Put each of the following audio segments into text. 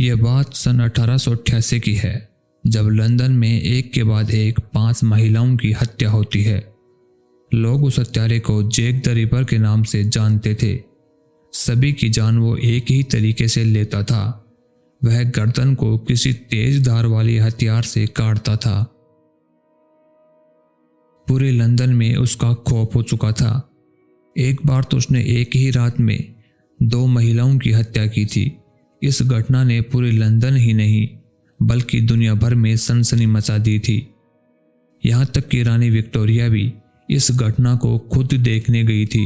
यह बात सन 1888 की है, जब लंदन में एक के बाद एक 5 महिलाओं की हत्या होती है। लोग उस हत्यारे को जैक द रिपर के नाम से जानते थे। सभी की जान वो एक ही तरीके से लेता था। वह गर्दन को किसी तेज धार वाली हथियार से काटता था। पूरे लंदन में उसका खौफ हो चुका था। एक बार तो उसने एक ही रात में 2 महिलाओं की हत्या की थी। इस घटना ने पूरे लंदन ही नहीं बल्कि दुनिया भर में सनसनी मचा दी थी। यहां तक कि रानी विक्टोरिया भी इस घटना को खुद देखने गई थी।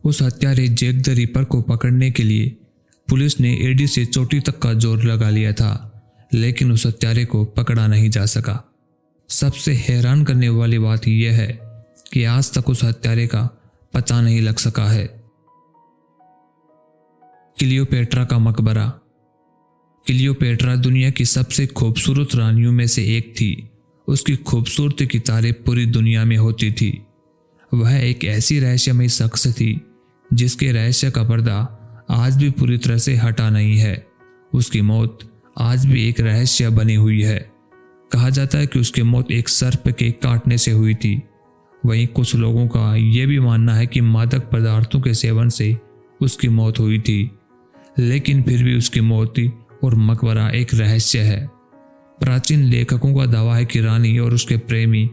उस हत्यारे जैक द रिपर को पकड़ने के लिए पुलिस ने एड़ी से चोटी तक का जोर लगा लिया था, लेकिन उस हत्यारे को पकड़ा नहीं जा सका। सबसे हैरान करने वाली बात यह है कि आज तक उस हत्यारे का पता नहीं लग सका है। क्लियोपेट्रा का मकबरा। क्लियोपेट्रा दुनिया की सबसे खूबसूरत रानियों में से एक थी। उसकी खूबसूरती की तारीफ पूरी दुनिया में होती थी। वह एक ऐसी रहस्यमयी शख्स थी जिसके रहस्य का पर्दा आज भी पूरी तरह से हटा नहीं है। उसकी मौत आज भी एक रहस्य बनी हुई है। कहा जाता है कि उसकी मौत एक सर्प के काटने से हुई थी। वहीं कुछ लोगों का यह भी मानना है कि मादक पदार्थों के सेवन से उसकी मौत हुई थी, लेकिन फिर भी उसकी मौत और मकबरा एक रहस्य है। प्राचीन लेखकों का दावा है कि रानी और उसके प्रेमी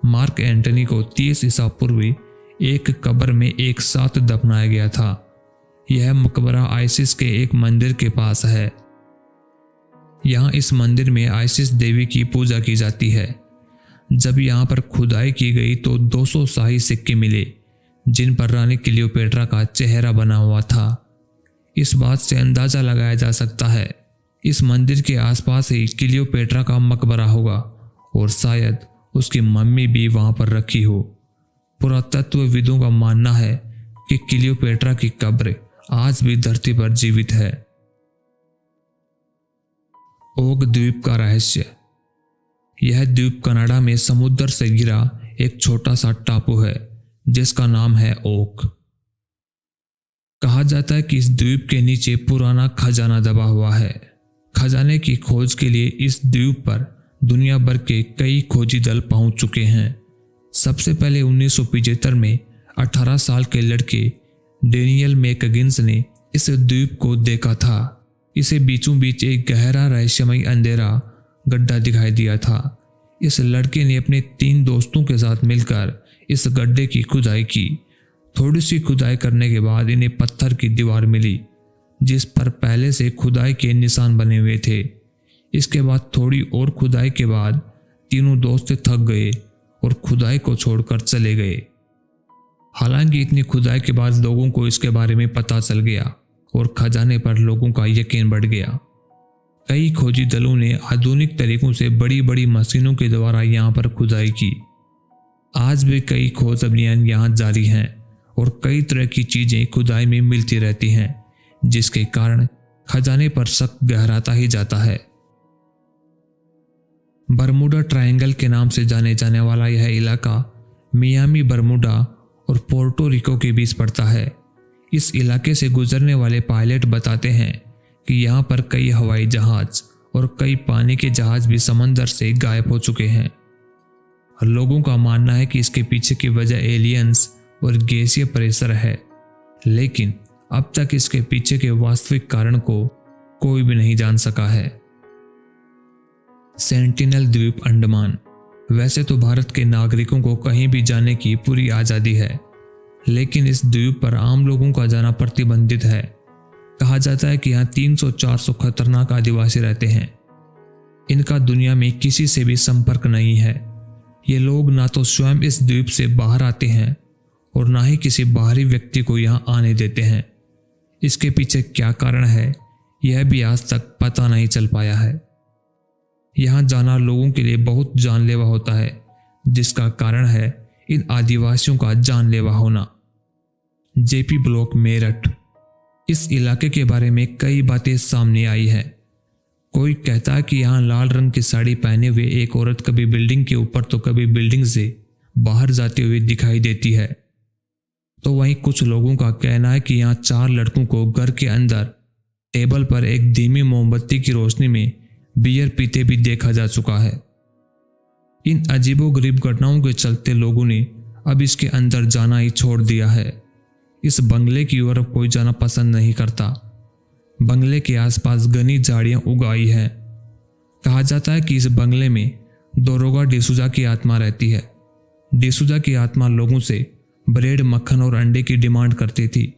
मार्क एंटनी को 30 ईसा पूर्व एक कब्र में एक साथ दफनाया गया था। यह मकबरा आइसिस के एक मंदिर के पास है। यहाँ इस मंदिर में आइसिस देवी की पूजा की जाती है। जब यहाँ पर खुदाई की गई तो 200 शाही सिक्के मिले जिन पर रानी क्लियोपेट्रा का चेहरा बना हुआ था। इस बात से अंदाजा लगाया जा सकता है इस मंदिर के आसपास ही क्लियोपेट्रा का मकबरा होगा और शायद उसकी मम्मी भी वहां पर रखी हो। पुरातत्वविदों का मानना है कि क्लियोपेट्रा की कब्र आज भी धरती पर जीवित है। ओक द्वीप का रहस्य। यह द्वीप कनाडा में समुद्र से घिरा एक छोटा सा टापू है जिसका नाम है ओक। कहा जाता है कि इस द्वीप के नीचे पुराना खजाना दबा हुआ है। खजाने की खोज के लिए इस द्वीप पर दुनिया भर के कई खोजी दल पहुंच चुके हैं। सबसे पहले 1975 में 18 साल के लड़के डेनियल मैकगिन्स ने इस द्वीप को देखा था। इसे बीचों बीच एक गहरा रहस्यमयी अंधेरा गड्ढा दिखाई दिया था। इस लड़के ने अपने 3 दोस्तों के साथ मिलकर इस गड्ढे की खुदाई की। थोड़ी सी खुदाई करने के बाद इन्हें पत्थर की दीवार मिली जिस पर पहले से खुदाई के निशान बने हुए थे। इसके बाद थोड़ी और खुदाई के बाद तीनों दोस्त थक गए और खुदाई को छोड़कर चले गए। हालांकि इतनी खुदाई के बाद लोगों को इसके बारे में पता चल गया और खजाने पर लोगों का यकीन बढ़ गया। कई खोजी दलों ने आधुनिक तरीकों से बड़ी बड़ी मशीनों के द्वारा यहाँ पर खुदाई की। आज भी कई खोज अभियान यहाँ जारी हैं और कई तरह की चीजें खुदाई में मिलती रहती हैं, जिसके कारण खजाने पर शक गहराता ही जाता है। बरमूडा ट्रायंगल के नाम से जाने जाने वाला यह इलाका मियामी, बरमूडा और पोर्टो रिको के बीच पड़ता है। इस इलाके से गुजरने वाले पायलट बताते हैं कि यहाँ पर कई हवाई जहाज और कई पानी के जहाज भी समंदर से गायब हो चुके हैं। लोगों का मानना है कि इसके पीछे की वजह एलियंस और गैसीय प्रेशर है, लेकिन अब तक इसके पीछे के वास्तविक कारण को कोई भी नहीं जान सका है। सेंटिनल द्वीप, अंडमान। वैसे तो भारत के नागरिकों को कहीं भी जाने की पूरी आज़ादी है, लेकिन इस द्वीप पर आम लोगों का जाना प्रतिबंधित है। कहा जाता है कि यहाँ 300-400 खतरनाक आदिवासी रहते हैं। इनका दुनिया में किसी से भी संपर्क नहीं है। ये लोग ना तो स्वयं इस द्वीप से बाहर आते हैं और ना ही किसी बाहरी व्यक्ति को यहाँ आने देते हैं। इसके पीछे क्या कारण है यह भी आज तक पता नहीं चल पाया है। यहाँ जाना लोगों के लिए बहुत जानलेवा होता है, जिसका कारण है इन आदिवासियों का जानलेवा होना। JP block, Meerut. इस इलाके के बारे में कई बातें सामने आई हैं। कोई कहता है कि यहाँ लाल रंग की साड़ी पहने हुए एक औरत कभी बिल्डिंग के ऊपर तो कभी बिल्डिंग से बाहर जाते हुए दिखाई देती है। तो वहीं कुछ लोगों का कहना है कि यहाँ 4 लड़कों को घर के अंदर टेबल पर एक धीमी मोमबत्ती की रोशनी में बियर पीते भी देखा जा चुका है। इन अजीबोगरीब घटनाओं के चलते लोगों ने अब इसके अंदर जाना ही छोड़ दिया है। इस बंगले की ओर अब कोई जाना पसंद नहीं करता। बंगले के आसपास घनी झाड़ियां उगाई हैं। कहा जाता है कि इस बंगले में दरोगा डिसूजा की आत्मा रहती है। डिसूजा की आत्मा लोगों से ब्रेड, मक्खन और अंडे की डिमांड करती थी।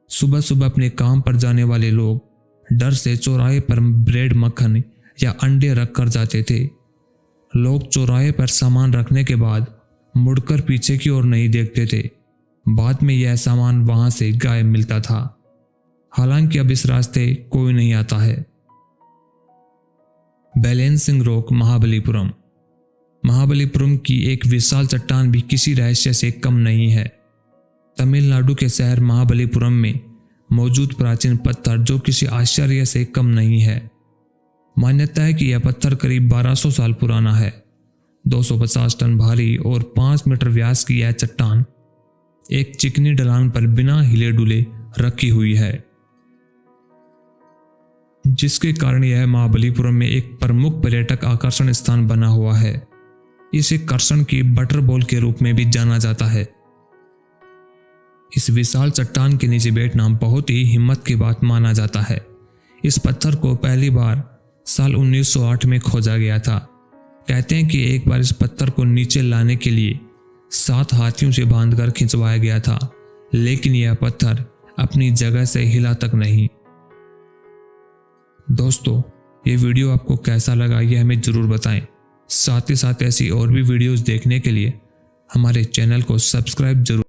सुबह सुबह अपने काम पर जाने वाले लोग डर से चौराहे पर ब्रेड, मक्खन या अंडे रख कर जाते थे। लोग चौराहे पर सामान रखने के बाद मुड़कर पीछे की ओर नहीं देखते थे। बाद में यह सामान वहां से गायब मिलता था। हालांकि अब इस रास्ते कोई नहीं आता है। Balancing rock, Mahabalipuram. महाबलीपुरम की एक विशाल चट्टान भी किसी रहस्य से कम नहीं है। तमिलनाडु के शहर महाबलीपुरम में मौजूद प्राचीन पत्थर जो किसी आश्चर्य से कम नहीं है। मान्यता है कि यह पत्थर करीब 1200 साल पुराना है। 250 टन भारी और 5 मीटर व्यास की यह चट्टान एक चिकनी ढलान पर बिना हिले डुले रखी हुई है, जिसके कारण यह महाबलीपुरम में एक प्रमुख पर्यटक आकर्षण स्थान बना हुआ है। इसे कर्षण की बटर बॉल के रूप में भी जाना जाता है। इस विशाल चट्टान के नीचे बैठना बहुत ही हिम्मत की बात माना जाता है। इस पत्थर को पहली बार साल 1908 में खोजा गया था। कहते हैं कि एक बार इस पत्थर को नीचे लाने के लिए 7 हाथियों से बांधकर खिंचवाया गया था, लेकिन यह पत्थर अपनी जगह से हिला तक नहीं। दोस्तों, ये वीडियो आपको कैसा लगा ये हमें जरूर बताएं। साथ ही साथ ऐसी और भी वीडियोस देखने के लिए हमारे चैनल को सब्सक्राइब जरूर